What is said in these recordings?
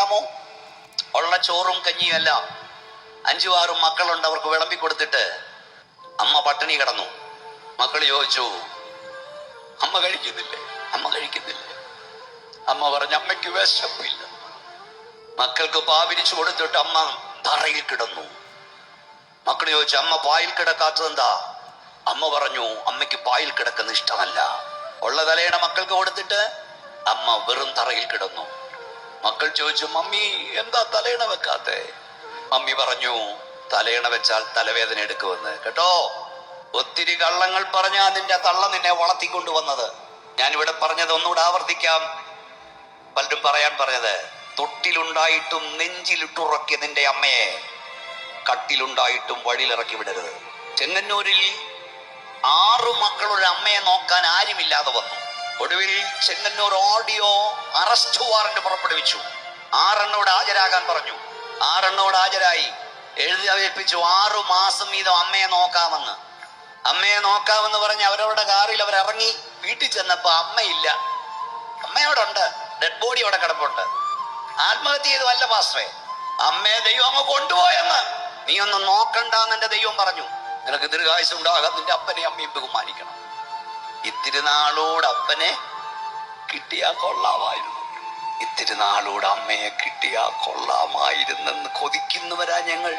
അറിയാമോ? ഉള്ള ചോറും കഞ്ഞിയും എല്ലാം 5-6 മക്കളുണ്ട്, അവർക്ക് വിളമ്പി കൊടുത്തിട്ട് അമ്മ പട്ടിണി കിടന്നു. മക്കൾ ചോദിച്ചു, അമ്മ കഴിക്കുന്നില്ലേ? അമ്മ കഴിക്കുന്നില്ലേ? അമ്മ പറഞ്ഞു, അമ്മയ്ക്ക് വിശപ്പില്ല. മക്കൾക്ക് പാവിരിച്ചു കൊടുത്തിട്ട് അമ്മ തറയിൽ കിടന്നു. മക്കൾ ചോദിച്ചു, അമ്മ പായിൽ കിടക്കാത്തതെന്താ? അമ്മ പറഞ്ഞു, അമ്മയ്ക്ക് പായിൽ കിടക്കുന്ന ഇഷ്ടമല്ല. ഉള്ള തലയുടെ മക്കൾക്ക് കൊടുത്തിട്ട് അമ്മ വെറും തറയിൽ കിടന്നു. മക്കൾ ചോദിച്ചു, മമ്മി എന്താ തലയണ വെക്കാത്തെ? മമ്മി പറഞ്ഞു, തലയണ വെച്ചാൽ തലവേദന എടുക്കുമെന്ന്. കേട്ടോ, ഒത്തിരി കള്ളങ്ങൾ പറഞ്ഞാ നിന്റെ തള്ള നിന്നെ വളർത്തിക്കൊണ്ടുവന്നത്. ഞാനിവിടെ പറഞ്ഞത് ഒന്നുകൂടെ ആവർത്തിക്കാം. പലരും പറയാൻ പറഞ്ഞത്, തൊട്ടിലുണ്ടായിട്ടും നെഞ്ചിലിട്ടുറക്കിയ നിന്റെ അമ്മയെ കട്ടിലുണ്ടായിട്ടും വഴിയിലിറക്കി വിടരുത്. ചെങ്ങന്നൂരിൽ 6 മക്കളുടെ അമ്മയെ നോക്കാൻ ആരുമില്ലാതെ വന്നു. ഒടുവിൽ ചെങ്ങന്നൂർ ഓഡിയോ അറസ്റ്റ് വാറന്റ് പുറപ്പെടുവിച്ചു. 6 എണ്ണോട് ഹാജരാകാൻ പറഞ്ഞു. 6 എണ്ണോട് ഹാജരായി. എഴുതി അവതരിപ്പിച്ചു 6 മാസം വീതം അമ്മയെ നോക്കാമെന്ന്. അമ്മയെ നോക്കാമെന്ന് പറഞ്ഞ് അവരവരുടെ കാറിൽ അവരിറങ്ങി. വീട്ടിൽ ചെന്നപ്പോ അമ്മയില്ല. അമ്മയോടുണ്ട്, ഡെഡ് ബോഡി അവിടെ കിടപ്പുണ്ട്. ആത്മഹത്യ ചെയ്ത് വല്ല പാസ്റ്ററേ, അമ്മയെ ദൈവം അങ്ങ് കൊണ്ടുപോയെന്ന്. നീ ഒന്ന് നോക്കണ്ടെന്ന് എന്റെ ദൈവം പറഞ്ഞു. നിനക്ക് ദീർഘായുസ്സ് ഉണ്ടാകാൻ നിന്റെ അപ്പനെ അമ്മയും ബഹുമാനിക്കണം. ഇത്തിരി നാളോട് അപ്പനെ കിട്ടിയാ കൊള്ളാമായിരുന്നു, ഇത്തിരി നാളോട് അമ്മയെ കിട്ടിയാ കൊള്ളാമായിരുന്നെന്ന് കൊതിക്കുന്നവരാ ഞങ്ങൾ.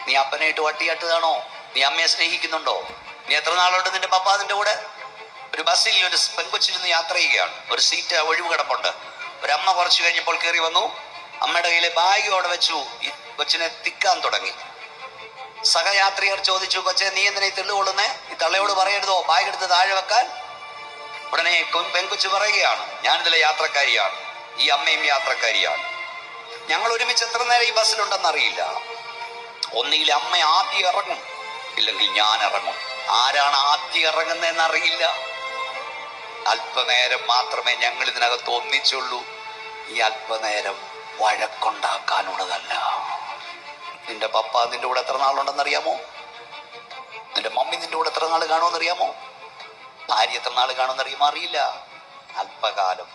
നീ അപ്പനായിട്ട് വട്ടിയാട്ടതാണോ? നീ അമ്മയെ സ്നേഹിക്കുന്നുണ്ടോ? നീ എത്ര നാളോട്ട് നിന്റെ പപ്പ അതിന്റെ കൂടെ? ഒരു ബസ്സിൽ ഒരു പെൺകൊച്ചിരുന്ന് യാത്ര ചെയ്യുകയാണ്. ഒരു സീറ്റ് ഒഴിവ് കിടപ്പുണ്ട്. ഒരമ്മ കുറച്ച് കഴിഞ്ഞപ്പോൾ കയറി വന്നു. അമ്മയുടെ കയ്യിലെ ബാഗ് അവിടെ വെച്ചു. ഈ കൊച്ചിനെ തിക്കാൻ തുടങ്ങി. സഹയാത്രികർ ചോദിച്ചു, കൊച്ചെ നീ എന്തിനാ ഈ തെള്ളുകൊള്ളുന്നേ? ഈ തള്ളയോട് പറയരുതോ ബാഗ് എടുത്ത് താഴെ വെക്കാൻ? ഉടനെ പെൺകൊച്ചു പറയുകയാണ്, ഞാനിതിലെ യാത്രക്കാരിയാണ്, ഈ അമ്മയും യാത്രക്കാരിയാണ്. ഞങ്ങൾ ഒരുമിച്ച് എത്ര നേരം ഈ ബസ്സിലുണ്ടെന്നറിയില്ല. ഒന്നുകിൽ അമ്മ ആദ്യം ഇറങ്ങും, ഇല്ലെങ്കിൽ ഞാൻ ഇറങ്ങും. ആരാണ് ആദ്യം ഇറങ്ങുന്നതെന്ന് അറിയില്ല. അല്പനേരം മാത്രമേ ഞങ്ങൾ ഇതിനകത്ത് ഒന്നിച്ചുള്ളൂ. ഈ അല്പനേരം വഴക്കുണ്ടാക്കാനുള്ളതല്ല. നിന്റെ പപ്പ നിന്റെ കൂടെ എത്ര നാളുണ്ടെന്നറിയാമോ? നിന്റെ മമ്മി നിന്റെ കൂടെ എത്ര നാൾ കാണുമെന്നറിയാമോ? ഭാര്യ എത്ര നാൾ കാണുമെന്നറിയുമോ? അറിയില്ല. അല്പകാലം.